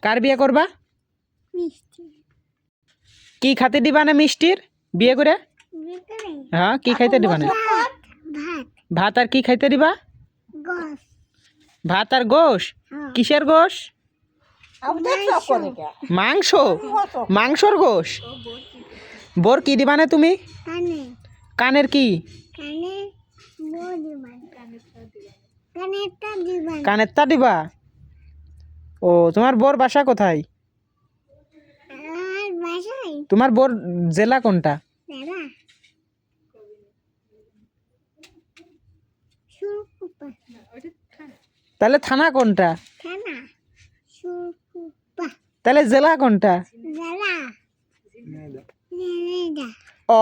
কার বিয়ে করবা? কি খাতে দিবা না মিষ্টির বিয়ে করে? হ্যাঁ, কি খাইতে দিবা না? ভাত আর কি খাইতে দিবা? ভাত আর গোশ? কিসের গোশ? মাংস? মাংসর গোশ? বোর কি দিবা না তুমি? কানের কি? কানেরটা দিবা? ও, তোমার বোর বাসা কোথায়? তোমার বোর জেলা কোনটা? তাহলে থানা কোনটা? তাহলে জেলা কোনটা? ও